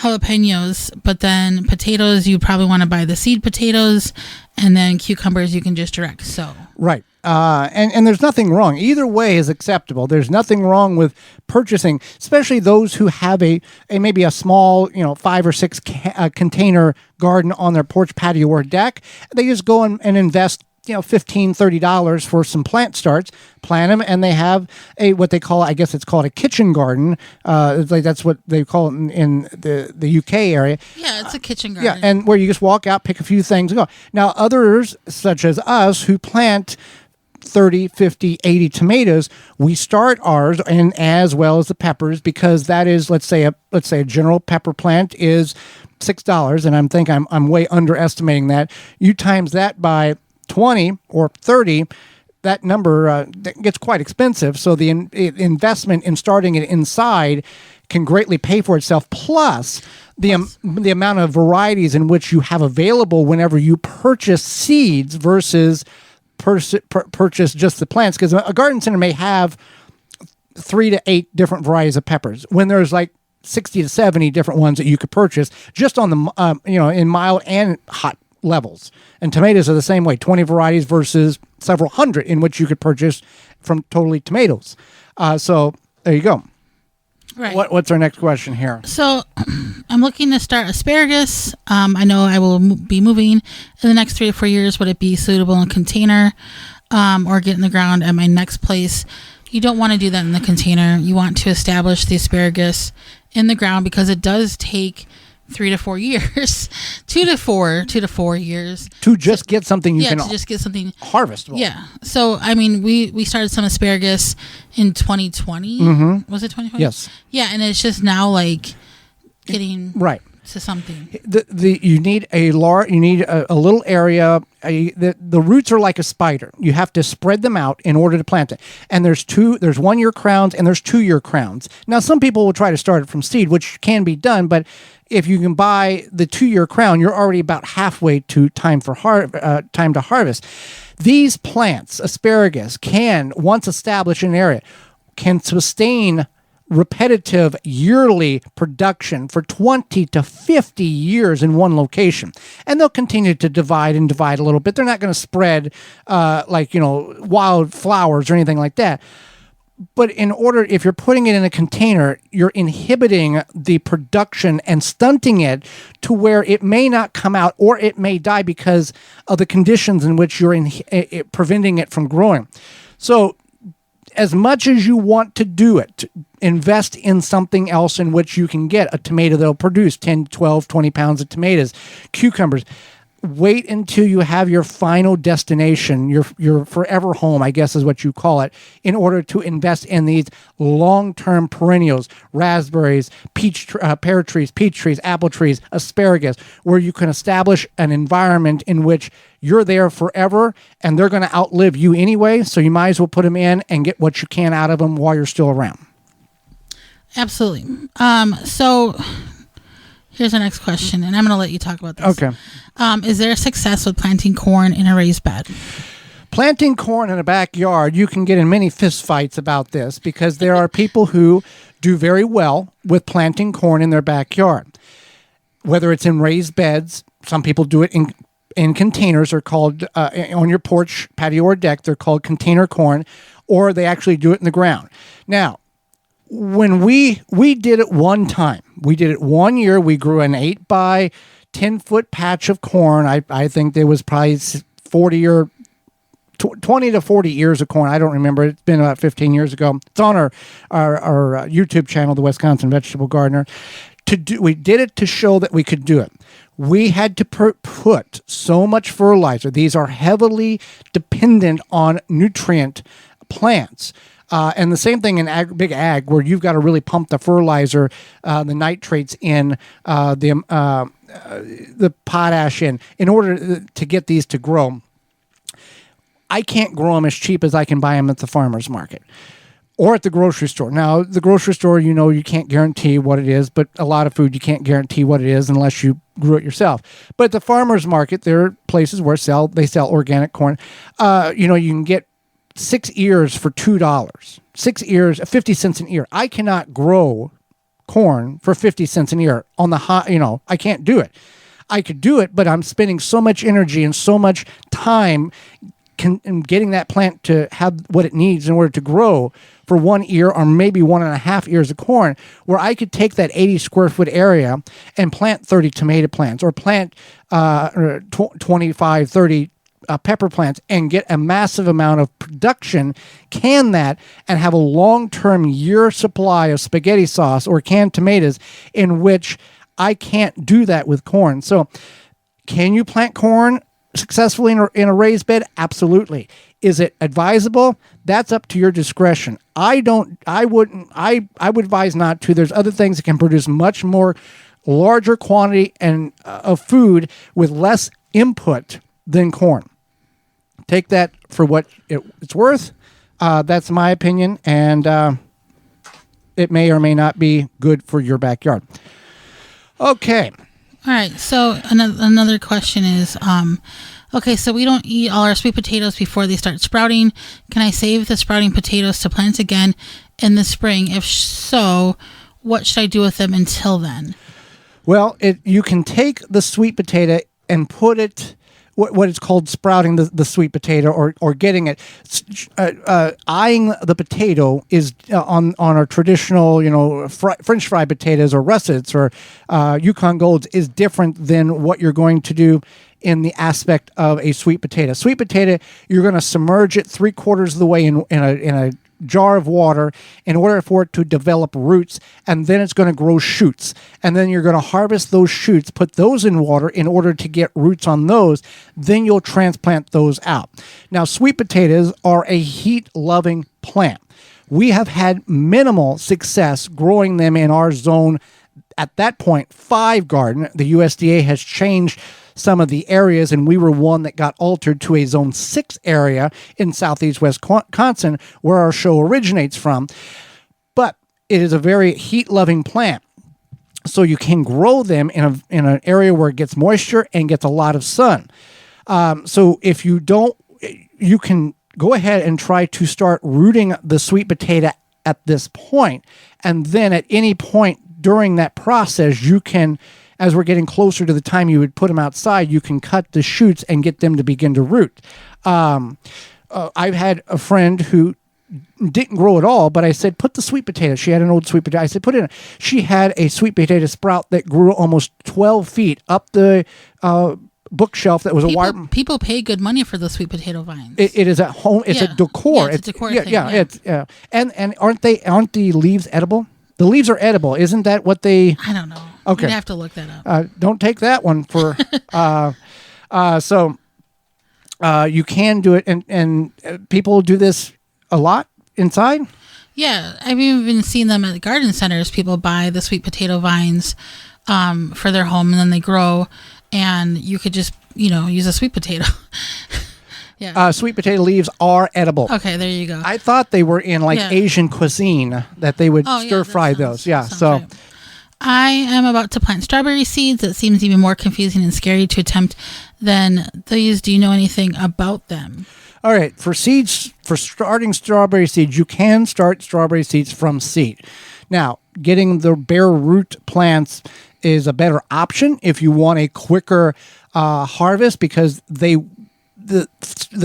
jalapenos, but then potatoes, you probably want to buy the seed potatoes, and then cucumbers you can just direct sow. Right. And there's nothing wrong. Either way is acceptable. There's nothing wrong with purchasing, especially those who have maybe a small, 5 or 6 container garden on their porch, patio, or deck. They just go and invest $15, $30 for some plant starts, plant them, and they have what they call, I guess it's called a kitchen garden. That's what they call it in the UK area. Yeah, it's a kitchen garden. Yeah, and where you just walk out, pick a few things, and go. Now, others, such as us, who plant 30, 50, 80 tomatoes, we start ours, and as well as the peppers, because that is, let's say a general pepper plant is $6, and I'm way underestimating that. You times that by 20 or 30, that number gets quite expensive. So the investment in starting it inside can greatly pay for itself. Plus the amount of varieties in which you have available whenever you purchase seeds versus purchase just the plants. Because a garden center may have 3 to 8 different varieties of peppers when there's like 60 to 70 different ones that you could purchase just on the in mild and hot levels. And tomatoes are the same way, 20 varieties versus several hundred in which you could purchase from Totally Tomatoes. So there you go. Right. What's our next question here? So I'm looking to start asparagus. I know I will be moving in the next 3 to 4 years. Would it be suitable in a container or get in the ground at my next place? You don't want to do that in the container. You want to establish the asparagus in the ground because it does take 3 to 4 years, 2 to 4 years to just get something you can to just get something harvestable. Yeah. So I mean, we started some asparagus in 2020. Mm-hmm. Was it 2020? Yes. Yeah, and it's just now like getting right to something. You need a little area. The roots are like a spider. You have to spread them out in order to plant it. And there's 1 year crowns and there's 2 year crowns. Now some people will try to start it from seed, which can be done, but if you can buy the 2 year crown, you're already about halfway to time to harvest. These plants, asparagus, can, once established in an area, can sustain repetitive yearly production for 20 to 50 years in one location. And they'll continue to divide a little bit. They're not going to spread wild flowers or anything like that. But if you're putting it in a container, you're inhibiting the production and stunting it to where it may not come out or it may die because of the conditions in which you're preventing it from growing. So as much as you want to do it, invest in something else in which you can get a tomato that'll produce 10, 12, 20 pounds of tomatoes, cucumbers. Wait until you have your final destination, your forever home, I guess is what you call it, in order to invest in these long-term perennials, raspberries, pear trees, peach trees, apple trees, asparagus, where you can establish an environment in which you're there forever and they're going to outlive you anyway, so you might as well put them in and get what you can out of them while you're still around. Absolutely. So here's our next question, and I'm going to let you talk about this. Okay. Is there success with planting corn in a raised bed? Planting corn in a backyard, you can get in many fist fights about this because there are people who do very well with planting corn in their backyard. Whether it's in raised beds, some people do it in containers. They're called, on your porch, patio, or deck, they're called container corn, or they actually do it in the ground. Now, when we did it one time, we did it 1 year. We grew an 8 by 10 foot patch of corn. I think there was probably 40 or 20 to 40 ears of corn. I don't remember. It's been about 15 years ago. It's on our YouTube channel, the Wisconsin Vegetable Gardener. We did it to show that we could do it. We had to put so much fertilizer. These are heavily dependent on nutrient plants. And the same thing in big ag, where you've got to really pump the fertilizer, the nitrates in, the potash in order to get these to grow. I can't grow them as cheap as I can buy them at the farmer's market or at the grocery store. Now, the grocery store, you can't guarantee what it is, but a lot of food you can't guarantee what it is unless you grew it yourself. But at the farmer's market, there are places where they sell organic corn. You can get 6 ears for $2. 6 ears, 50 cents an ear. I cannot grow corn for 50 cents an ear on the high. I can't do it. I could do it, but I'm spending so much energy and so much time getting that plant to have what it needs in order to grow for 1 ear or maybe 1.5 ears of corn, where I could take that 80 square foot area and plant 30 tomato plants or plant 25, 30 pepper plants and get a massive amount of production, can that, and have a long-term year supply of spaghetti sauce or canned tomatoes, in which I can't do that with corn. So can you plant corn successfully in a raised bed? Absolutely. Is it advisable? That's up to your discretion. I would advise not to. There's other things that can produce much more larger quantity of food with less input than corn. Take that for what it's worth. That's my opinion, and it may or may not be good for your backyard. Okay. All right. So another question is, okay, so we don't eat all our sweet potatoes before they start sprouting. Can I save the sprouting potatoes to plant again in the spring? If so, what should I do with them until then? Well, you can take the sweet potato and put it, what is called sprouting the sweet potato or getting it. Eyeing the potato is on our traditional, French fried potatoes or russets or Yukon Golds is different than what you're going to do in the aspect of a sweet potato. Sweet potato, you're going to submerge it 3/4 of the way in a jar of water in order for it to develop roots, and then it's going to grow shoots. And then you're going to harvest those shoots, put those in water in order to get roots on those. Then you'll transplant those out. Now, sweet potatoes are a heat-loving plant. We have had minimal success growing them in our zone at that point 5 garden. The USDA has changed some of the areas, and we were one that got altered to a zone 6 area in southeast Wisconsin, where our show originates from. But it is a very heat-loving plant. So you can grow them in an area where it gets moisture and gets a lot of sun. So if you don't, you can go ahead and try to start rooting the sweet potato at this point. And then at any point during that process, you can, as we're getting closer to the time you would put them outside, you can cut the shoots and get them to begin to root. I've had a friend who didn't grow at all, but I said, put the sweet potato. She had an old sweet potato. I said, put it in. She had a sweet potato sprout that grew almost 12 feet up the bookshelf that was a wire. People pay good money for the sweet potato vines. It is at home. It's a decor. Yeah, it's a decor thing. It's and aren't the leaves edible? The leaves are edible. Isn't that what they? I don't know. Okay, you'd have to look that up. Don't take that one for. So you can do it, and people do this a lot inside. Yeah, I've even seen them at garden centers. People buy the sweet potato vines for their home, and then they grow, and you could just use a sweet potato. Yeah. Sweet potato leaves are edible. Okay, there you go. I thought they were in Asian cuisine, that they would stir fry those. Yeah. So right. I am about to plant strawberry seeds. It seems even more confusing and scary to attempt than these. Do you know anything about them? All right. For starting strawberry seeds, you can start strawberry seeds from seed. Now, getting the bare root plants is a better option if you want a quicker harvest, because the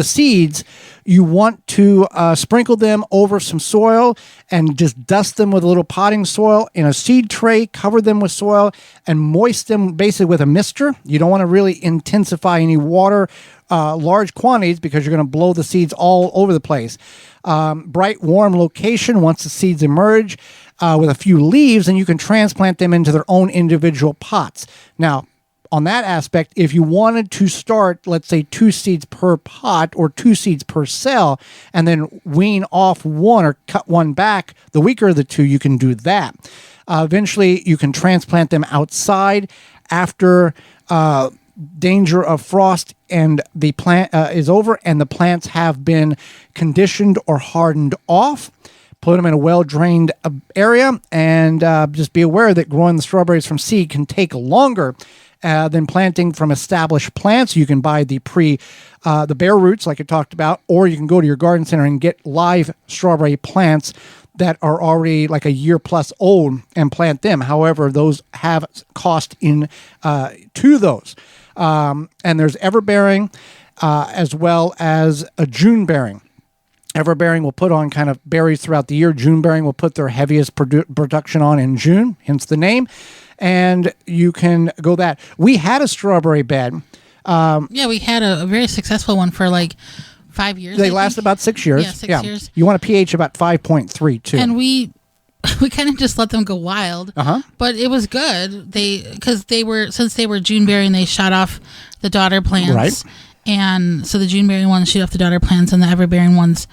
seeds, you want to sprinkle them over some soil and just dust them with a little potting soil in a seed tray, cover them with soil, and moist them basically with a mister. You don't want to really intensify any water, large quantities, because you're going to blow the seeds all over the place. Bright, warm location once the seeds emerge with a few leaves, and you can transplant them into their own individual pots. Now, on that aspect, if you wanted to start, let's say 2 seeds per pot or 2 seeds per cell, and then wean off one or cut one back, the weaker of the two, you can do that. Eventually, you can transplant them outside after danger of frost and the plant is over and the plants have been conditioned or hardened off. Put them in a well-drained area, and just be aware that growing the strawberries from seed can take longer than planting from established plants. You can buy the bare roots, like I talked about, or you can go to your garden center and get live strawberry plants that are already like a year plus old and plant them. However, those have cost to those. And there's everbearing as well as a June-bearing. Everbearing will put on kind of berries throughout the year. June-bearing will put their heaviest production on in June, hence the name. And you can go that. We had a strawberry bed. We had a very successful one for like 5 years. They last about 6 years. Yeah, 6 years. You want a pH about 5.3 too. And we kind of just let them go wild. But it was good. Since they were June bearing, they shot off the daughter plants. Right. And so the June bearing ones shoot off the daughter plants, and the ever bearing ones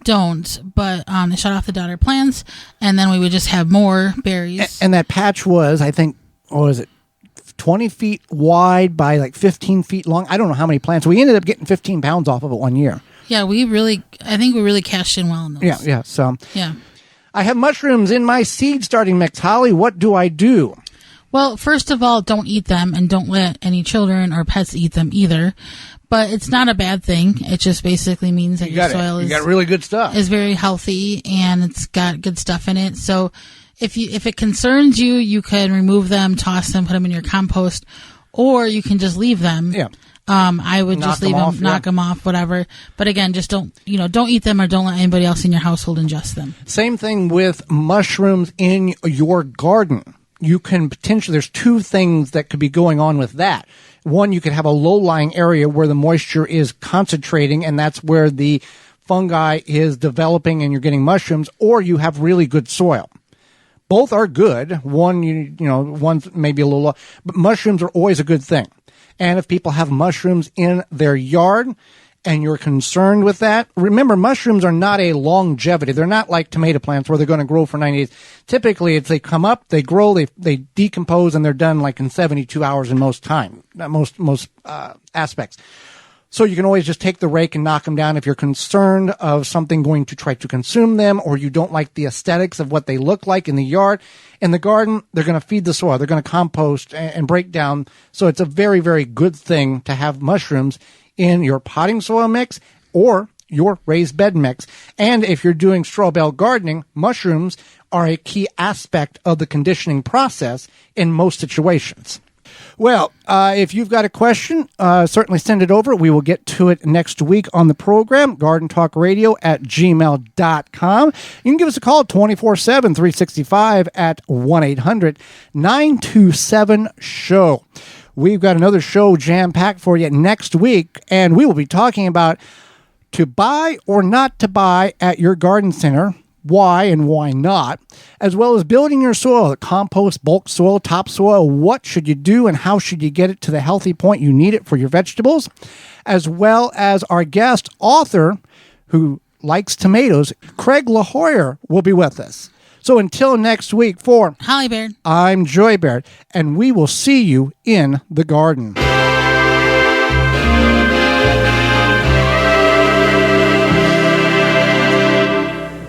don't. But they shot off the daughter plants, and then we would just have more berries. And that patch was, I think, 20 feet wide by like 15 feet long. I don't know how many plants. We ended up getting 15 pounds off of it one year. Yeah, I think we really cashed in well on those. Yeah. So yeah. I have mushrooms in my seed starting mix. Holly, what do I do? Well, first of all, don't eat them, and don't let any children or pets eat them either. But it's not a bad thing. It just basically means that your soil is really good stuff. Is very healthy, and it's got good stuff in it. So if it concerns you, you can remove them, toss them, put them in your compost, or you can just leave them. Yeah. I would just leave them, knock them off, whatever. But again, just don't eat them, or don't let anybody else in your household ingest them. Same thing with mushrooms in your garden. You can potentially, there's 2 things that could be going on with that. One, you could have a low-lying area where the moisture is concentrating, and that's where the fungi is developing and you're getting mushrooms, or you have really good soil. Both are good. One's maybe a little low, but mushrooms are always a good thing. And if people have mushrooms in their yard and you're concerned with that, remember, mushrooms are not a longevity. They're not like tomato plants where they're going to grow for 90 days. Typically, it's they come up, they grow, they decompose, and they're done like in 72 hours in most aspects. So you can always just take the rake and knock them down if you're concerned of something going to try to consume them, or you don't like the aesthetics of what they look like in the yard. In the garden, they're going to feed the soil. They're going to compost and break down. So it's a very, very good thing to have mushrooms in your potting soil mix or your raised bed mix. And if you're doing straw bale gardening, mushrooms are a key aspect of the conditioning process in most situations. Well, if you've got a question, certainly send it over. We will get to it next week on the program, gardentalkradio@gmail.com. You can give us a call 24/7, 365 at 1-800-927-SHOW. We've got another show jam-packed for you next week, and we will be talking about to buy or not to buy at your garden center, why and why not, as well as building your soil, compost, bulk soil, topsoil. What should you do and how should you get it to the healthy point you need it for your vegetables, as well as our guest author who likes tomatoes, Craig LaHoyer, will be with us. So until next week, for Holly Baird, I'm Joy Baird, and we will see you in the garden.